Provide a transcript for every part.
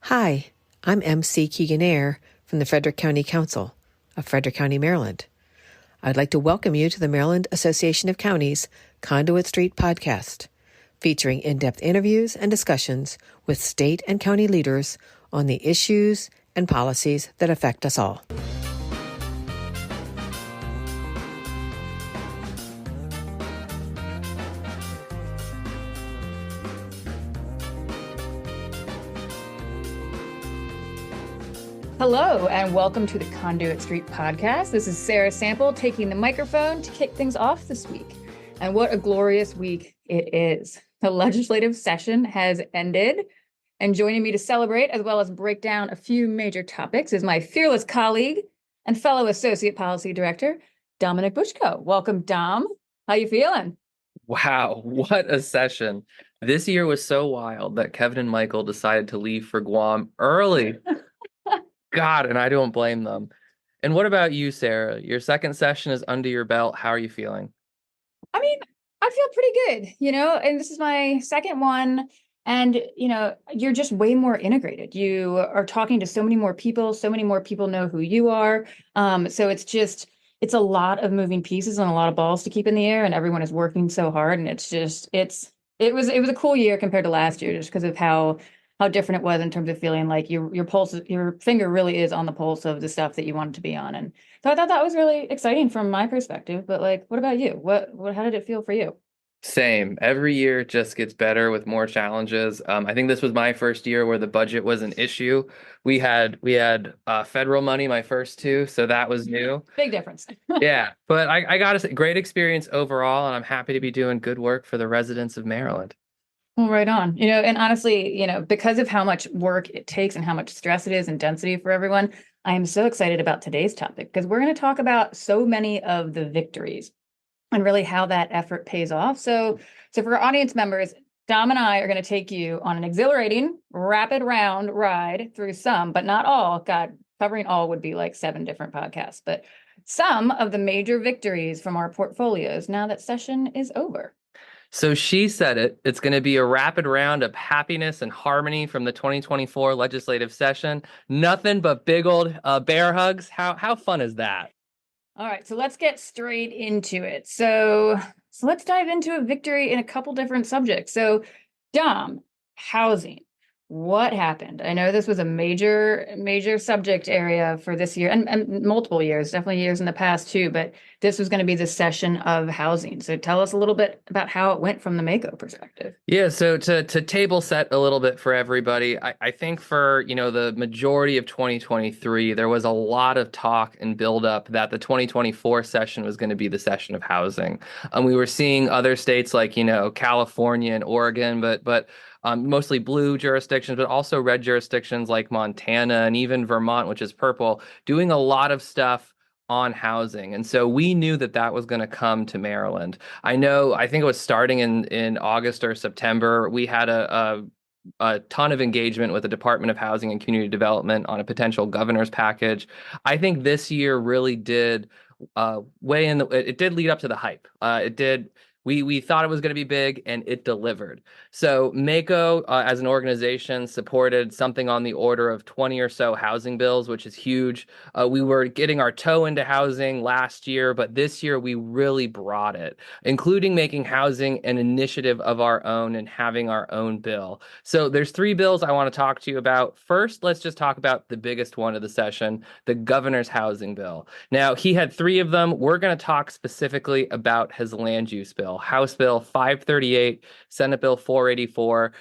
Hi, I'm MC Keegan Eyre from the Frederick County Council of Frederick County, Maryland. I'd like to welcome you to the Maryland Association of Counties Conduit Street Podcast, featuring in-depth interviews and discussions with state and county leaders on the issues and policies that affect us all. Hello, and welcome to the Conduit Street Podcast. This is Sarah Sample taking the microphone to kick things off this week. And what a glorious week it is. The legislative session has ended, and joining me to celebrate as well as break down a few major topics is my fearless colleague and fellow Associate Policy Director, Dominic Butchko. Welcome, Dom. How you feeling? Wow, what a session. This year was so wild that Kevin and Michael decided to leave for Guam early. God, and I don't blame them. And what about you, Sarah? Your second session is under your belt. How are you feeling? I mean, I feel pretty good, and this is my second one. And, you're just way more integrated. You are talking to so many more people know who you are. So it's a lot of moving pieces and a lot of balls to keep in the air, and everyone is working so hard. And it was a cool year compared to last year, just because of how different it was in terms of feeling like your pulse, your finger really is on the pulse of the stuff that you want it to be on. And so I thought that was really exciting from my perspective. But what about you? How did it feel for you? Same. Every year just gets better with more challenges. I think this was my first year where the budget was an issue. We had federal money my first two, so that was new. Big difference. Yeah, but I gotta say, great experience overall, and I'm happy to be doing good work for the residents of Maryland. Well, right on. And honestly, because of how much work it takes and how much stress it is and density for everyone, I am so excited about today's topic because we're going to talk about so many of the victories and really how that effort pays off. So for our audience members, Dom and I are going to take you on an exhilarating, rapid round ride through some, but not all. God, covering all would be like 7 different podcasts, but some of the major victories from our portfolios now that session is over. So she said it. It's going to be a rapid round of happiness and harmony from the 2024 legislative session. Nothing but big old bear hugs. How fun is that? All right, so let's get straight into it. So let's dive into a victory in a couple different subjects. So, Dom, housing. What happened? I know this was a major subject area for this year and multiple years, definitely years in the past too, but this was going to be the session of housing. So tell us a little bit about how it went from the MACo perspective. Yeah, so to table set a little bit for everybody, I think for, the majority of 2023, there was a lot of talk and buildup that the 2024 session was going to be the session of housing. We were seeing other states like, California and Oregon, but mostly blue jurisdictions, but also red jurisdictions like Montana and even Vermont, which is purple, doing a lot of stuff on housing. And so we knew that was going to come to Maryland. I think it was starting in August or September. We had a ton of engagement with the Department of Housing and Community Development on a potential governor's package. I think this year really did it did lead up to the hype. It did. We thought it was going to be big, and it delivered. So MACo, as an organization, supported something on the order of 20 or so housing bills, which is huge. We were getting our toe into housing last year, but this year we really brought it, including making housing an initiative of our own and having our own bill. So there's 3 bills I want to talk to you about. First, let's just talk about the biggest one of the session, the governor's housing bill. Now, he had 3 of them. We're going to talk specifically about his land use bill. House Bill 538, Senate Bill 484.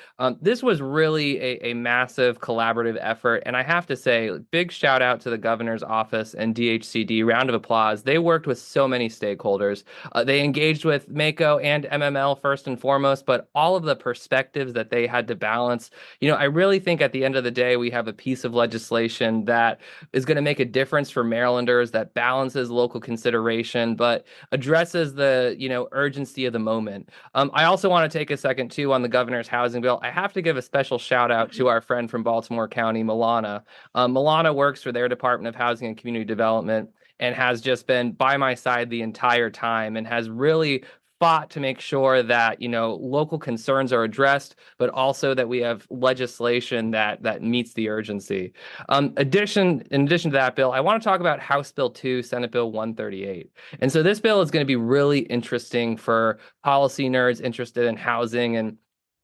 This was really a massive collaborative effort. And I have to say, big shout out to the governor's office and DHCD. Round of applause. They worked with so many stakeholders. They engaged with MACo and MML first and foremost, but all of the perspectives that they had to balance. I really think at the end of the day, we have a piece of legislation that is going to make a difference for Marylanders, that balances local consideration, but addresses the, urgency of the moment. I also want to take a second too on the governor's housing bill. I have to give a special shout out to our friend from Baltimore County, Milana. Milana works for their Department of Housing and Community Development and has just been by my side the entire time and has really fought to make sure that, local concerns are addressed, but also that we have legislation that meets the urgency. In addition to that bill, I want to talk about House Bill 2, Senate Bill 138. And so this bill is going to be really interesting for policy nerds interested in housing and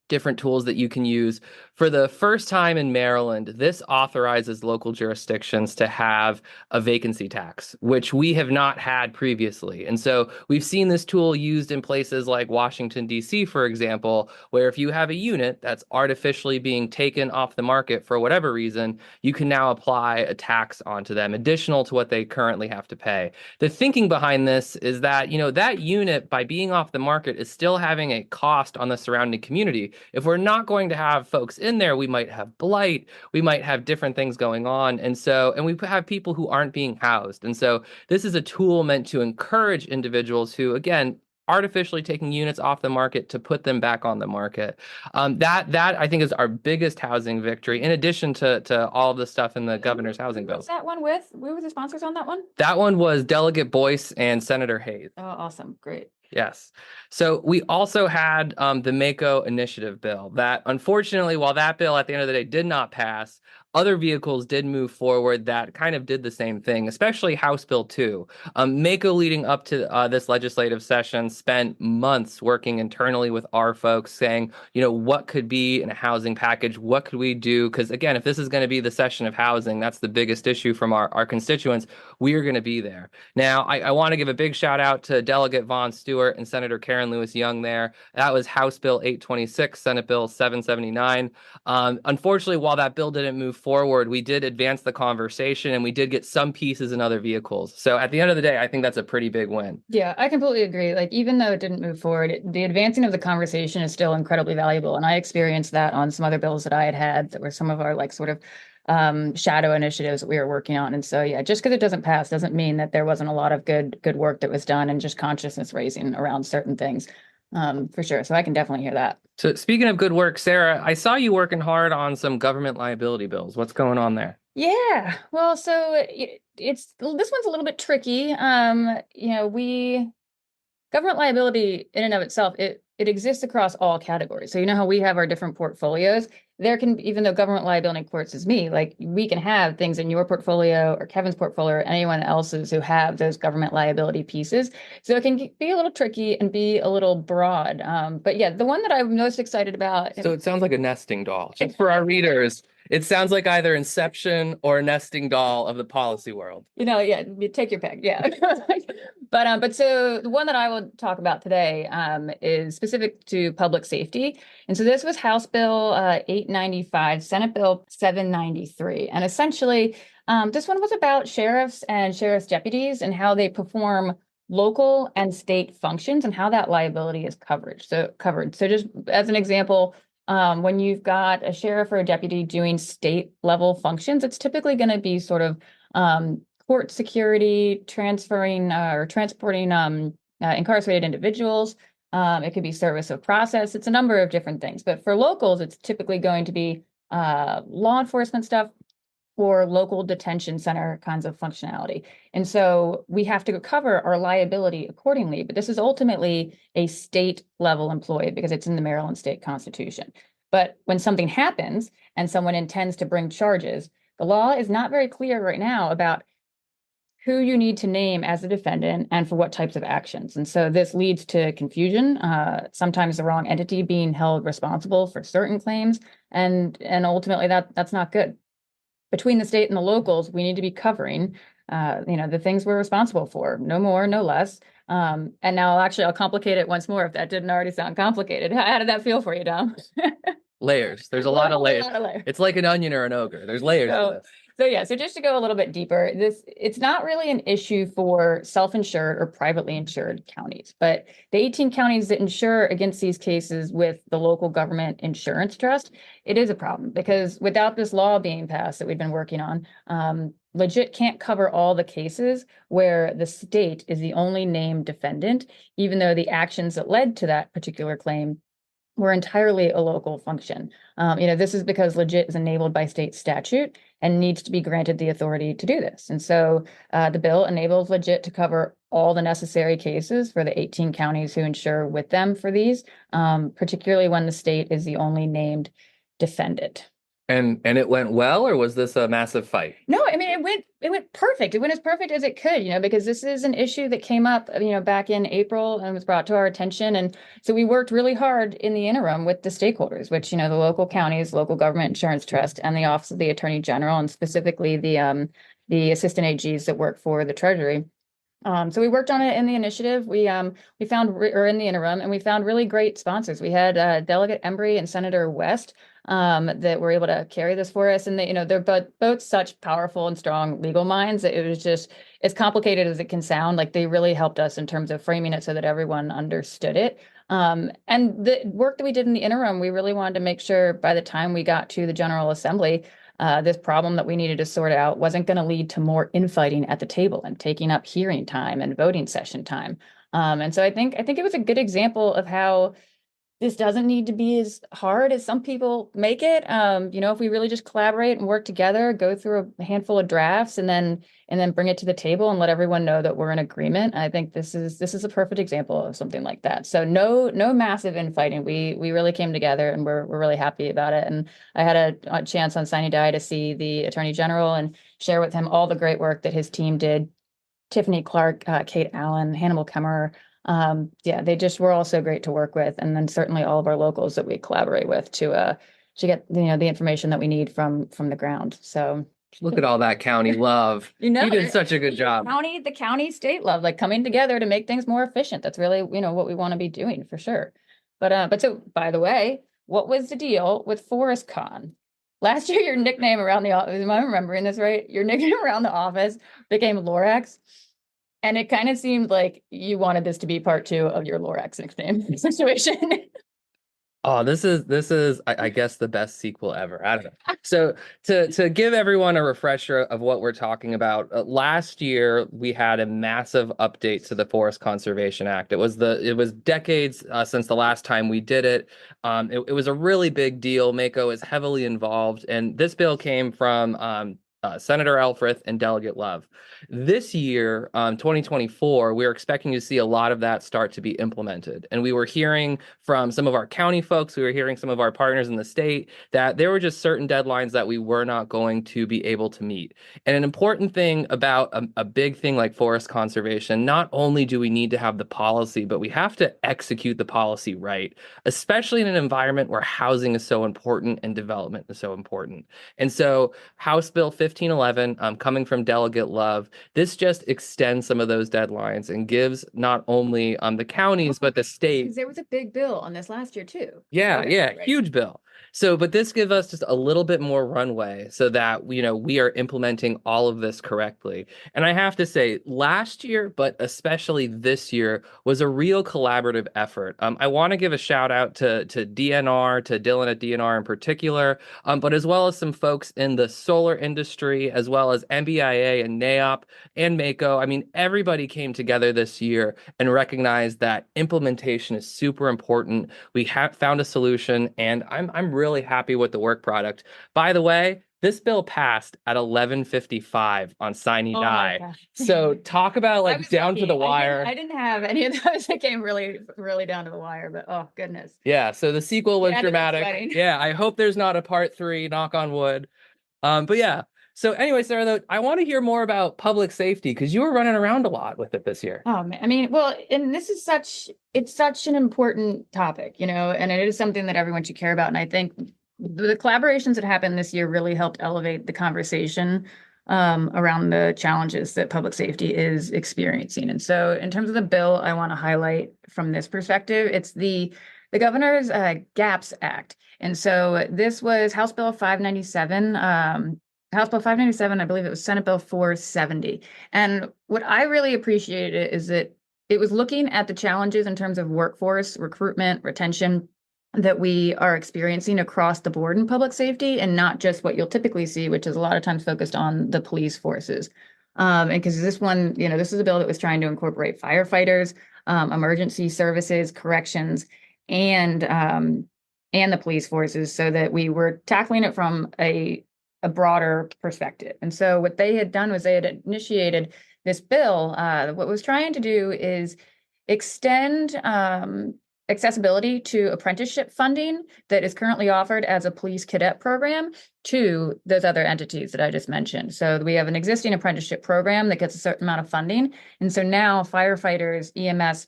different tools that you can use. For the first time in Maryland, this authorizes local jurisdictions to have a vacancy tax, which we have not had previously. And so we've seen this tool used in places like Washington, D.C., for example, where if you have a unit that's artificially being taken off the market for whatever reason, you can now apply a tax onto them, additional to what they currently have to pay. The thinking behind this is that, that unit, by being off the market, is still having a cost on the surrounding community. If we're not going to have folks in there, we might have blight, we might have different things going on. And we have people who aren't being housed. And so this is a tool meant to encourage individuals who, again, artificially taking units off the market to put them back on the market. That I think is our biggest housing victory, in addition to all of the stuff in the governor's housing bill. What's that one with? Who were the sponsors on that one? That one was Delegate Boyce and Senator Hayes. Oh, awesome. Great. Yes. So we also had the MACo initiative bill that, unfortunately, while that bill at the end of the day did not pass, other vehicles did move forward that kind of did the same thing, especially House Bill 2. MACo, leading up to this legislative session, spent months working internally with our folks saying, what could be in a housing package? What could we do? Because, again, if this is going to be the session of housing, that's the biggest issue from our constituents. We are going to be there. Now, I want to give a big shout out to Delegate Vaughn Stewart and Senator Karen Lewis Young there. That was House Bill 826, Senate Bill 779. Unfortunately, while that bill didn't move forward, we did advance the conversation and we did get some pieces in other vehicles. So at the end of the day, I think that's a pretty big win. Yeah, I completely agree. Like, even though it didn't move forward, the advancing of the conversation is still incredibly valuable. And I experienced that on some other bills that I had that were some of our shadow initiatives that we were working on. And so, yeah, just because it doesn't pass doesn't mean that there wasn't a lot of good work that was done and just consciousness raising around certain things. For sure. So I can definitely hear that. So speaking of good work, Sarah, I saw you working hard on some government liability bills. What's going on there? Yeah, well, so this one's a little bit tricky. Government liability in and of itself, it exists across all categories. So how we have our different portfolios. There can, even though government liability courts is me, like we can have things in your portfolio or Kevin's portfolio or anyone else's who have those government liability pieces. So it can be a little tricky and be a little broad. But yeah, the one that I'm most excited about. So it sounds like a nesting doll. Just for our readers, it sounds like either Inception or a nesting doll of the policy world. Yeah, you take your pick. Yeah. But so the one that I will talk about today is specific to public safety. And so this was House Bill 895, Senate Bill 793. And essentially, this one was about sheriffs and sheriff's deputies and how they perform local and state functions and how that liability is covered. So just as an example, when you've got a sheriff or a deputy doing state level functions, it's typically going to be sort of court security, transferring or transporting incarcerated individuals. It could be service of process. It's a number of different things. But for locals, it's typically going to be law enforcement stuff or local detention center kinds of functionality. And so we have to cover our liability accordingly. But this is ultimately a state level employee because it's in the Maryland state constitution. But when something happens and someone intends to bring charges, the law is not very clear right now about who you need to name as the defendant and for what types of actions. And so this leads to confusion, sometimes the wrong entity being held responsible for certain claims. And ultimately that's not good. Between the state and the locals, we need to be covering, the things we're responsible for, no more, no less. And now I'll complicate it once more if that didn't already sound complicated. How did that feel for you, Dom? Layers. There's a lot of layers. It's like an onion or an ogre. There's layers to this. So just to go a little bit deeper, it's not really an issue for self-insured or privately insured counties, but the 18 counties that insure against these cases with the local government insurance trust, it is a problem because without this law being passed that we've been working on, legit can't cover all the cases where the state is the only named defendant, even though the actions that led to that particular claim were entirely a local function. This is because legit is enabled by state statute and needs to be granted the authority to do this. And so the bill enables legit to cover all the necessary cases for the 18 counties who insure with them for these, particularly when the state is the only named defendant. And it went well, or was this a massive fight? No, I mean, it went perfect. It went as perfect as it could, because this is an issue that came up, back in April and was brought to our attention. And so we worked really hard in the interim with the stakeholders, which, the local counties, local government insurance trust, and the Office of the Attorney General, and specifically the assistant AGs that work for the Treasury. So we worked on it in the initiative. We found, or in the interim, and we found really great sponsors. We had Delegate Embry and Senator West that were able to carry this for us. And they're both such powerful and strong legal minds that it was just as complicated as it can sound. Like, they really helped us in terms of framing it so that everyone understood it. And the work that we did in the interim, we really wanted to make sure by the time we got to the General Assembly, this problem that we needed to sort out wasn't going to lead to more infighting at the table and taking up hearing time and voting session time. And so I think it was a good example of how this doesn't need to be as hard as some people make it. If we really just collaborate and work together, go through a handful of drafts and then bring it to the table and let everyone know that we're in agreement. I think this is a perfect example of something like that. So no massive infighting. We really came together, and we're really happy about it. And I had a chance on Sine Die to see the Attorney General and share with him all the great work that his team did. Tiffany Clark, Kate Allen, Hannibal Kemmer. They just were all so great to work with. And then certainly all of our locals that we collaborate with to get, the information that we need from the ground. So look at all that county love. You did such a good job. The county state love, like coming together to make things more efficient. That's really, what we want to be doing for sure. But so, by the way, what was the deal with Forest Con? Last year, your nickname around the office, am I remembering this right? Your nickname around the office became Lorax. And it kind of seemed like you wanted this to be part 2 of your Lorax nickname situation. Oh, this is I guess the best sequel ever. I don't know. So to give everyone a refresher of what we're talking about, last year we had a massive update to the Forest Conservation Act. It was decades since the last time we did it. It was a really big deal. MACo is heavily involved, and this bill came from Senator Elfreth and Delegate Love. This year, 2024, we're expecting to see a lot of that start to be implemented. And we were hearing from some of our county folks, we were hearing some of our partners in the state, that there were just certain deadlines that we were not going to be able to meet. And an important thing about a big thing like forest conservation, not only do we need to have the policy, but we have to execute the policy right, especially in an environment where housing is so important and development is so important. And so House Bill 1511, coming from Delegate Love, this just extends some of those deadlines and gives not only the counties, but the state. Because there was a big bill on this last year too. Yeah, right. Huge bill. So, but this gives us just a little bit more runway so that, we are implementing all of this correctly. And I have to say, last year, but especially this year, was a real collaborative effort. I want to give a shout out to DNR, to Dylan at DNR in particular, but as well as some folks in the solar industry, as well as MBIA and NAOP and MACo. I mean, everybody came together this year and recognized that implementation is super important. We have found a solution, and I'm really happy with the work product. By the way, this bill passed at 11:55 on Sine Die. So talk about like down to the wire. I didn't have any of those that came really, really down to the wire, but oh goodness. Yeah, so the sequel was dramatic. Yeah, I hope there's not a part 3, knock on wood. But yeah. So anyway, Sarah, though, I want to hear more about public safety because you were running around a lot with it this year. Oh, man. I mean, well, and this is it's such an important topic, and it is something that everyone should care about. And I think the collaborations that happened this year really helped elevate the conversation around the challenges that public safety is experiencing. And so in terms of the bill, I want to highlight from this perspective, it's the Governor's GAPS Act. And so this was House Bill 597, House Bill 597, I believe it was Senate Bill 470. And what I really appreciated is that it was looking at the challenges in terms of workforce, recruitment, retention that we are experiencing across the board in public safety, and not just what you'll typically see, which is a lot of times focused on the police forces. And because this one, this is a bill that was trying to incorporate firefighters, emergency services, corrections, and the police forces, so that we were tackling it from a broader perspective. And so what they had done was they had initiated this bill, what it was trying to do is extend accessibility to apprenticeship funding that is currently offered as a police cadet program to those other entities that I just mentioned. So we have an existing apprenticeship program that gets a certain amount of funding. And so now firefighters, EMS,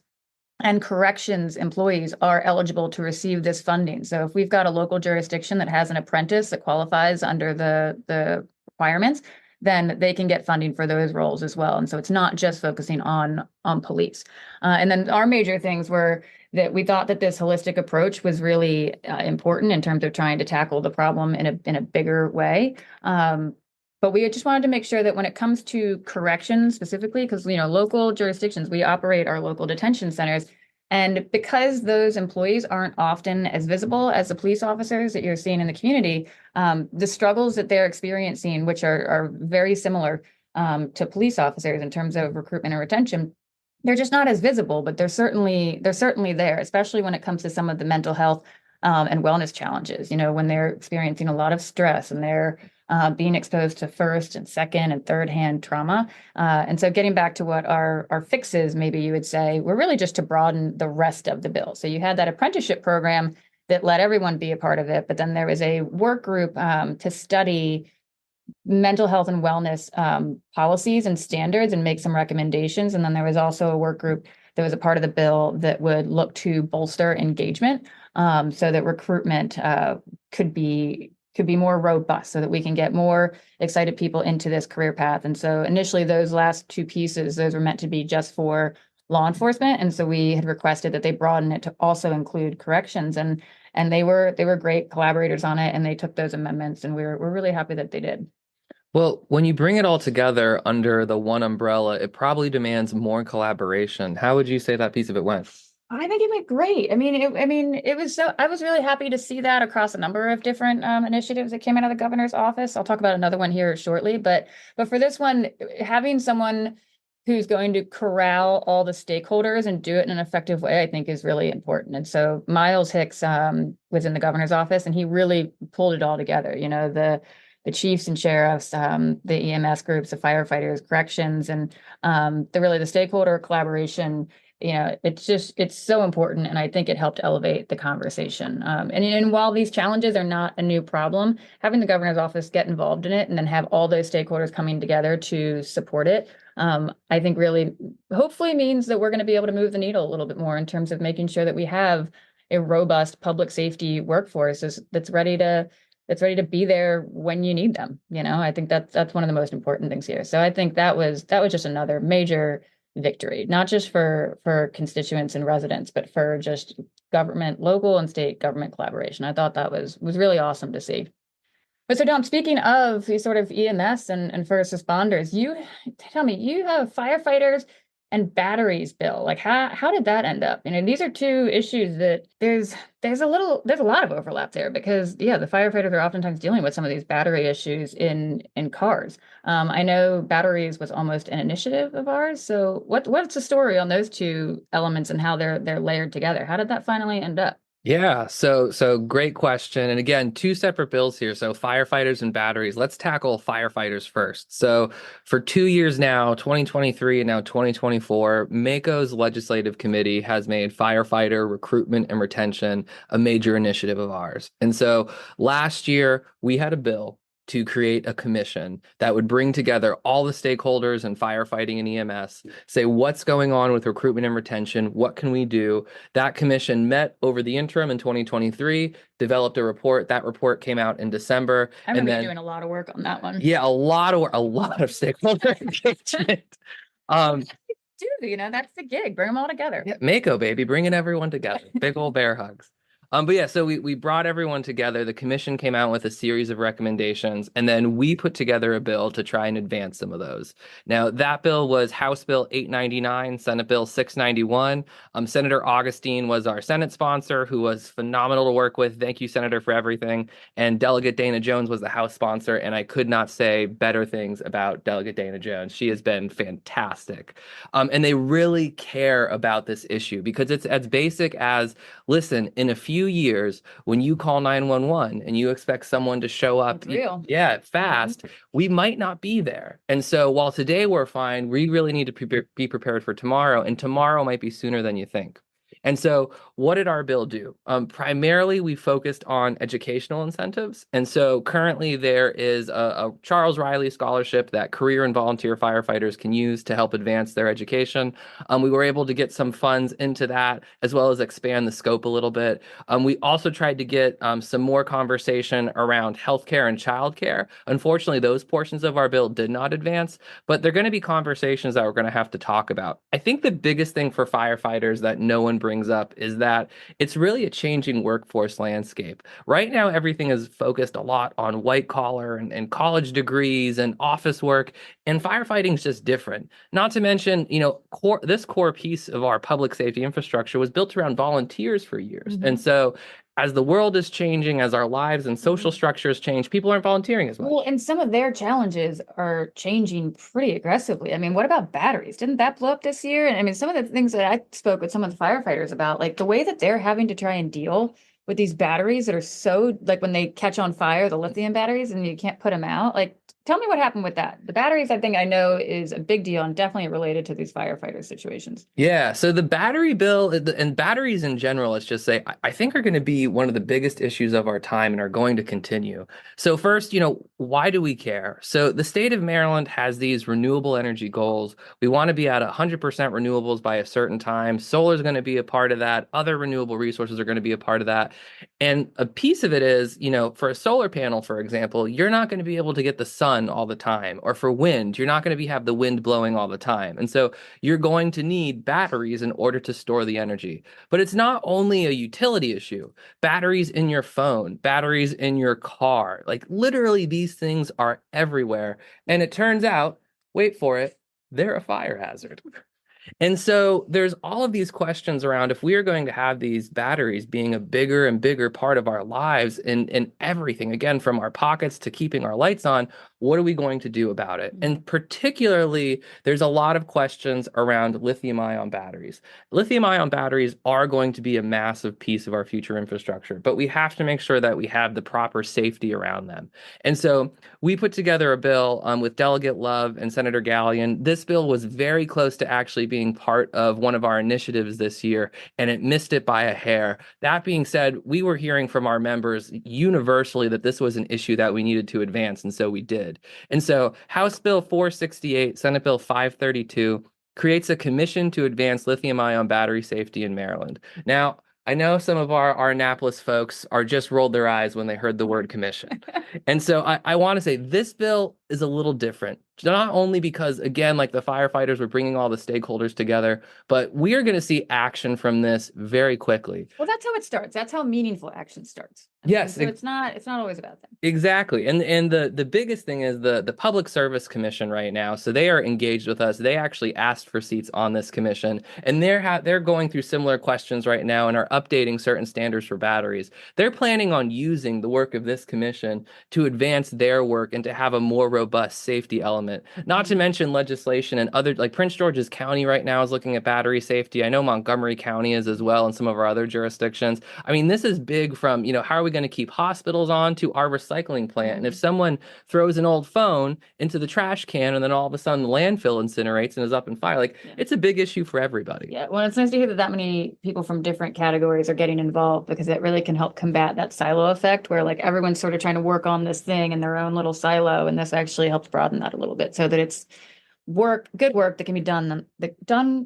and corrections employees are eligible to receive this funding. So if we've got a local jurisdiction that has an apprentice that qualifies under the requirements, then they can get funding for those roles as well. And so it's not just focusing on police. And then our major things were that we thought that this holistic approach was really important in terms of trying to tackle the problem in a bigger way. But we just wanted to make sure that when it comes to corrections specifically, because, local jurisdictions, we operate our local detention centers. And because those employees aren't often as visible as the police officers that you're seeing in the community, the struggles that they're experiencing, which are very similar to police officers in terms of recruitment and retention, they're just not as visible, but they're certainly there, especially when it comes to some of the mental health and wellness challenges, when they're experiencing a lot of stress and they're being exposed to first and second and third hand trauma. And so getting back to what our fixes, maybe you would say, were really just to broaden the rest of the bill. So you had that apprenticeship program that let everyone be a part of it, but then there was a work group to study mental health and wellness policies and standards and make some recommendations. And then there was also a work group that was a part of the bill that would look to bolster engagement so that recruitment could be more robust, so that we can get more excited people into this career path. And so initially those last two pieces, those were meant to be just for law enforcement. And so we had requested that they broaden it to also include corrections. And they were great collaborators on it, and they took those amendments, and we're really happy that they did. Well, when you bring it all together under the one umbrella, it probably demands more collaboration. How would you say that piece of it went? I think it went great. It was I was really happy to see that across a number of different initiatives that came out of the governor's office. I'll talk about another one here shortly, but for this one, having someone who's going to corral all the stakeholders and do it in an effective way, I think is really important. And so Miles Hicks was in the governor's office, and he really pulled it all together. The chiefs and sheriffs, the EMS groups, the firefighters, corrections, and the stakeholder collaboration. It's so important, and I think it helped elevate the conversation. And while these challenges are not a new problem, having the governor's office get involved in it and then have all those stakeholders coming together to support it, I think really hopefully means that we're going to be able to move the needle a little bit more in terms of making sure that we have a robust public safety workforce that's ready to be there when you need them. I think that's one of the most important things here. So I think that was just another major victory, not just for constituents and residents, but for just government, local and state government collaboration. I thought that was really awesome to see. But so Dom, speaking of the sort of EMS and first responders, you tell me, you have firefighters and batteries bill. Like how did that end up? These are two issues that there's a lot of overlap there, because the firefighters are oftentimes dealing with some of these battery issues in cars. I know batteries was almost an initiative of ours. So what's the story on those two elements and how they're layered together? How did that finally end up? Yeah, so great question. And again, two separate bills here. So firefighters and batteries. Let's tackle firefighters first. So for 2 years now, 2023 and now 2024, MACo's legislative committee has made firefighter recruitment and retention a major initiative of ours. And so last year, we had a bill to create a commission that would bring together all the stakeholders in firefighting and EMS, say what's going on with recruitment and retention, what can we do? That commission met over the interim in 2023, developed a report. That report came out in December. I remember you doing a lot of work on that one. Yeah, a lot of stakeholder engagement. That's the gig. Bring them all together. Yeah, MACo, baby, bringing everyone together. Big old bear hugs. So we brought everyone together. The commission came out with a series of recommendations, and then we put together a bill to try and advance some of those. Now, that bill was House Bill 899, Senate Bill 691. Senator Augustine was our Senate sponsor, who was phenomenal to work with. Thank you, Senator, for everything. And Delegate Dana Jones was the House sponsor, and I could not say better things about Delegate Dana Jones. She has been fantastic. And they really care about this issue, because it's as basic as, listen, in a few few years, when you call 911 and you expect someone to show up, It's real. fast, we might not be there. And so while today we're fine, we really need to be prepared for tomorrow, and tomorrow might be sooner than you think. And so what did our bill do? Primarily, we focused on educational incentives. And so currently there is a Charles Riley scholarship that career and volunteer firefighters can use to help advance their education. We were able to get some funds into that, as well as expand the scope a little bit. We also tried to get some more conversation around healthcare and childcare. Unfortunately, those portions of our bill did not advance, but they're going to be conversations that we're going to have to talk about. I think the biggest thing for firefighters that no one brings up is that it's really a changing workforce landscape. Right now, everything is focused a lot on white collar and college degrees and office work, and firefighting is just different. Not to mention, this core piece of our public safety infrastructure was built around volunteers for years. And so as the world is changing, as our lives and social structures change, people aren't volunteering as much. Well, and some of their challenges are changing pretty aggressively. I mean, what about batteries? Didn't that blow up this year? And I mean, some of the things that I spoke with some of the firefighters about, like the way that they're having to try and deal with these batteries that are so, like when they catch on fire, the lithium batteries, and you can't put them out. Like, tell me what happened with that. The batteries, I think I know, is a big deal and definitely related to these firefighter situations. Yeah, so the battery bill and batteries in general, let's just say, I think are going to be one of the biggest issues of our time and are going to continue. So first, why do we care? So the state of Maryland has these renewable energy goals. We want to be at 100% renewables by a certain time. Solar is going to be a part of that. Other renewable resources are going to be a part of that. And a piece of it is, for a solar panel, for example, you're not going to be able to get the sun all the time. Or for wind, you're not going to have the wind blowing all the time. And so you're going to need batteries in order to store the energy. But it's not only a utility issue. Batteries in your phone, batteries in your car, like literally these things are everywhere. And it turns out, wait for it, they're a fire hazard. And so there's all of these questions around if we are going to have these batteries being a bigger and bigger part of our lives in everything, again, from our pockets to keeping our lights on, what are we going to do about it? And particularly, there's a lot of questions around lithium-ion batteries. Lithium-ion batteries are going to be a massive piece of our future infrastructure, but we have to make sure that we have the proper safety around them. And so we put together a bill with Delegate Love and Senator Gallion. This bill was very close to actually being part of one of our initiatives this year, and it missed it by a hair. That being said, we were hearing from our members universally that this was an issue that we needed to advance, and so we did. And so House Bill 468, Senate Bill 532 creates a commission to advance lithium-ion battery safety in Maryland. Now, I know some of our Annapolis folks are just rolled their eyes when they heard the word commission. And so I want to say this bill is a little different, not only because, again, like the firefighters, we're bringing all the stakeholders together, but we are going to see action from this very quickly. Well, that's how it starts. That's how meaningful action starts. Yes. So it's not always about that. Exactly. And the biggest thing is the Public Service Commission right now. So they are engaged with us. They actually asked for seats on this commission, and they're going through similar questions right now and are updating certain standards for batteries. They're planning on using the work of this commission to advance their work and to have a more robust safety element. Not to mention legislation and other, like Prince George's County right now is looking at battery safety. I know Montgomery County is as well, and some of our other jurisdictions. I mean, this is big from, how are we going to keep hospitals on to our recycling plant? And if someone throws an old phone into the trash can and then all of a sudden the landfill incinerates and is up in fire, it's a big issue for everybody. Yeah, well, it's nice to hear that many people from different categories are getting involved, because it really can help combat that silo effect where everyone's sort of trying to work on this thing in their own little silo, and this actually helps broaden that a little bit so that it's good work that can be done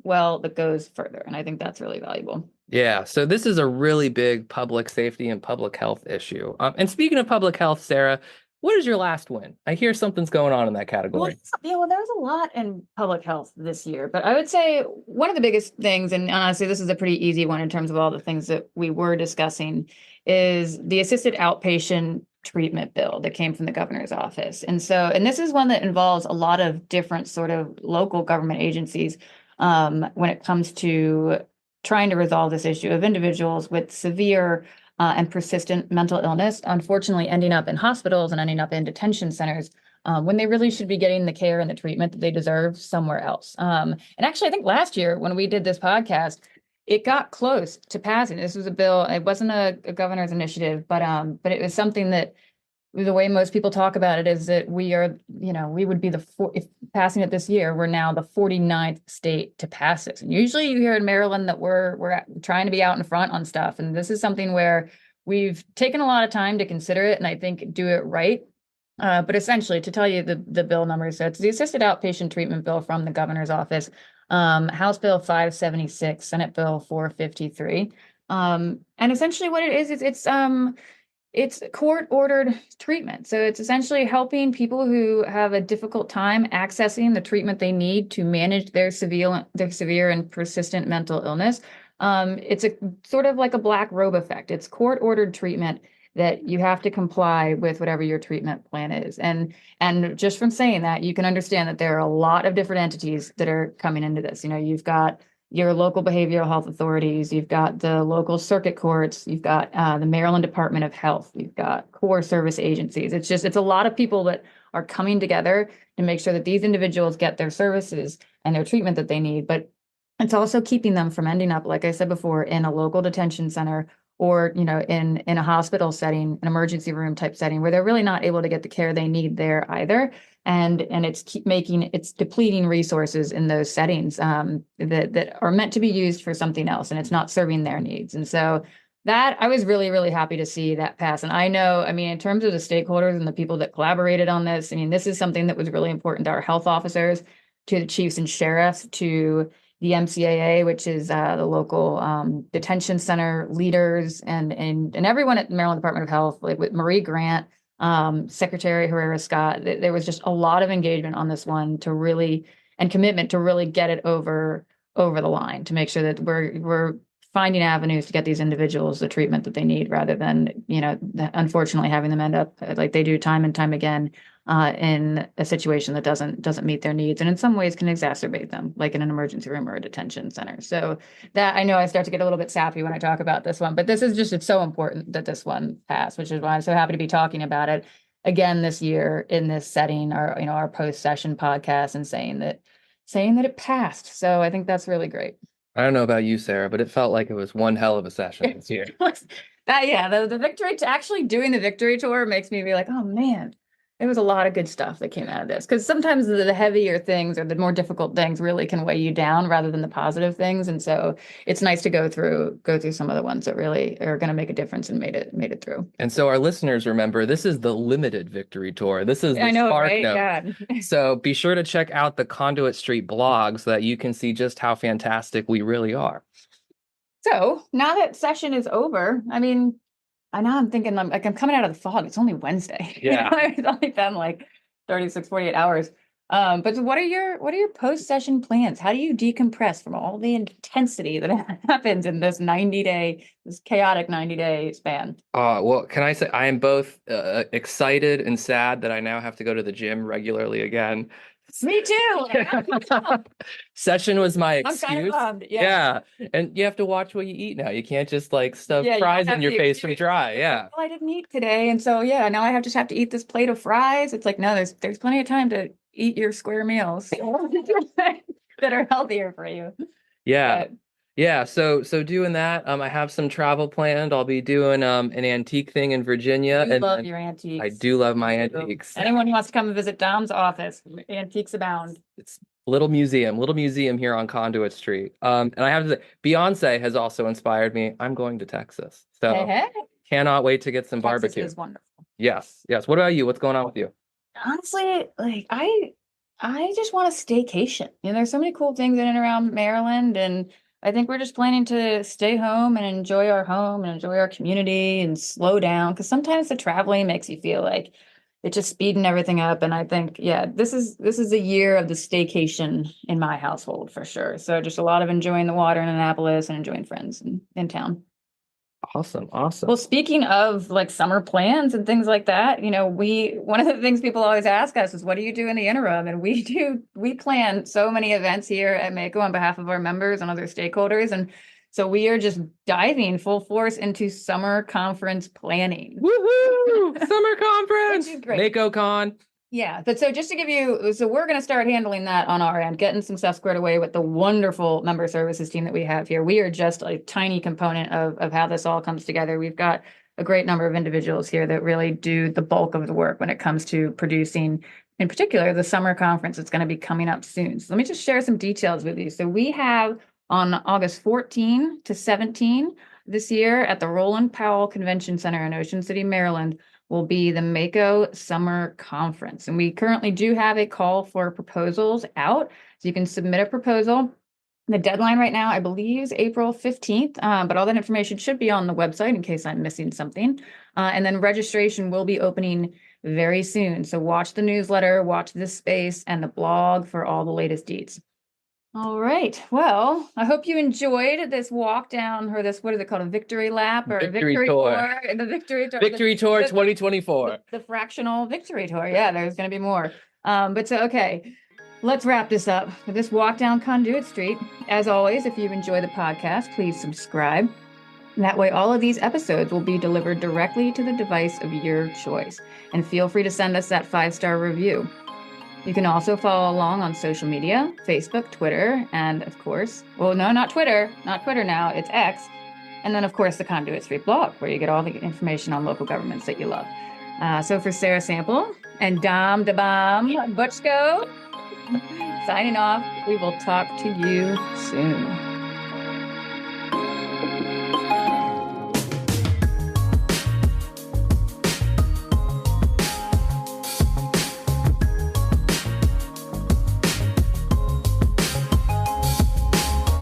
well, that goes further. And I think that's really valuable. Yeah, so this is a really big public safety and public health issue. And speaking of public health, Sarah, what is your last win? I hear something's going on in that category. Well, there was a lot in public health this year, but I would say one of the biggest things, and honestly, this is a pretty easy one in terms of all the things that we were discussing, is the assisted outpatient treatment bill that came from the governor's office. And this is one that involves a lot of different sort of local government agencies when it comes to trying to resolve this issue of individuals with severe and persistent mental illness, unfortunately ending up in hospitals and ending up in detention centers when they really should be getting the care and the treatment that they deserve somewhere else. And actually, I think last year when we did this podcast, it got close to passing. This was a bill. It wasn't a governor's initiative, but it was something that the way most people talk about it is that we are, we would be if passing it this year, we're now the 49th state to pass this. And usually you hear in Maryland that we're trying to be out in front on stuff. And this is something where we've taken a lot of time to consider it and I think do it right. But essentially, to tell you the bill numbers, so it's the assisted outpatient treatment bill from the governor's office, House Bill 576, Senate Bill 453. And essentially what it is it's court-ordered treatment. So it's essentially helping people who have a difficult time accessing the treatment they need to manage their severe and persistent mental illness. It's a sort of like a black robe effect. It's court-ordered treatment that you have to comply with whatever your treatment plan is. And just from saying that, you can understand that there are a lot of different entities that are coming into this. You've got your local behavioral health authorities, you've got the local circuit courts, you've got the Maryland Department of Health, you've got core service agencies. It's a lot of people that are coming together to make sure that these individuals get their services and their treatment that they need. But it's also keeping them from ending up, like I said before, in a local detention center or, in a hospital setting, an emergency room type setting where they're really not able to get the care they need there either. And it's depleting resources in those settings that are meant to be used for something else, and it's not serving their needs. And so that I was really, really happy to see that pass. And I know, in terms of the stakeholders and the people that collaborated on this, this is something that was really important to our health officers, to the chiefs and sheriffs, to the MCAA, which is the local detention center leaders, and everyone at the Maryland Department of Health, like with Marie Grant, Secretary Herrera Scott. There was just a lot of engagement on this one and commitment to really get it over the line, to make sure that we're finding avenues to get these individuals the treatment that they need, rather than, unfortunately having them end up like they do time and time again in a situation that doesn't meet their needs, and in some ways can exacerbate them, like in an emergency room or a detention center. So that, I know I start to get a little bit sappy when I talk about this one, but this is it's so important that this one passed, which is why I'm so happy to be talking about it again this year in this setting, our post-session podcast, and saying that it passed. So I think that's really great. I don't know about you, Sarah, but it felt like it was one hell of a session this year. The victory, actually doing the victory tour makes me be like, oh man, there was a lot of good stuff that came out of this, because sometimes the heavier things or the more difficult things really can weigh you down rather than the positive things. And so it's nice to go through some of the ones that really are going to make a difference and made it through. And so our listeners, remember, this is the limited victory tour. This is the Spark Note. God. So be sure to check out the Conduit Street blog so that you can see just how fantastic we really are. So now that session is over, I know I'm thinking I'm coming out of the fog. It's only Wednesday. Yeah. It's only been like 36, 48 hours. But what are your post-session plans? How do you decompress from all the intensity that happens in this chaotic 90-day span? Well, can I say I am both excited and sad that I now have to go to the gym regularly again. Me too. Session was my excuse. I'm kind of bummed. Yeah. And you have to watch what you eat now. You can't just stuff fries in your face from dry. Yeah. Well, I didn't eat today. And so, now I just have to eat this plate of fries. It's like, no, there's plenty of time to eat your square meals that are healthier for you. Yeah. Yeah, so doing that, I have some travel planned. I'll be doing an antique thing in Virginia. You love your antiques. I do love my antiques. Anyone who wants to come and visit Dom's office, antiques abound. It's little museum here on Conduit Street. And I have to say, Beyonce has also inspired me. I'm going to Texas, so cannot wait to get some barbecue. Texas is wonderful. Yes. What about you? What's going on with you? Honestly, I just want a staycation. There's so many cool things in and around Maryland, and I think we're just planning to stay home and enjoy our home and enjoy our community and slow down, because sometimes the traveling makes you feel like it's just speeding everything up. And I think, this is a year of the staycation in my household for sure. So just a lot of enjoying the water in Annapolis and enjoying friends in town. Awesome. Well, speaking of summer plans and things like that, one of the things people always ask us is, what do you do in the interim? And we plan so many events here at MACo on behalf of our members and other stakeholders. And so we are just diving full force into summer conference planning. Woohoo! Summer conference! Which is great. MACo Con. Yeah, but so just to give you, so we're going to start handling that on our end, getting some stuff squared away with the wonderful member services team that we have here. We are just a tiny component of how this all comes together. We've got a great number of individuals here that really do the bulk of the work when it comes to producing, in particular, the summer conference that's going to be coming up soon. So let me just share some details with you. So we have on August 14 to 17 this year at the Roland Powell Convention Center in Ocean City, Maryland, will be the MACo Summer Conference. And we currently do have a call for proposals out. So you can submit a proposal. The deadline right now, I believe, is April 15th, but all that information should be on the website in case I'm missing something. And then registration will be opening very soon. So watch the newsletter, watch this space and the blog for all the latest deets. All right. Well, I hope you enjoyed this walk down, or this, what is it called, a victory lap or Victory victory tour. The victory tour. Victory Tour 2024. The fractional victory tour. Yeah, there's going to be more. But so, okay, let's wrap this up with this walk down Conduit Street. As always, if you enjoy the podcast, please subscribe. That way, all of these episodes will be delivered directly to the device of your choice. And feel free to send us that 5-star review. You can also follow along on social media, Facebook, Twitter, and of course, well, no, not Twitter now, it's X. And then, of course, the Conduit Street blog, where you get all the information on local governments that you love. So for Sarah Sample and Dom the Bomb Butchko, signing off, we will talk to you soon.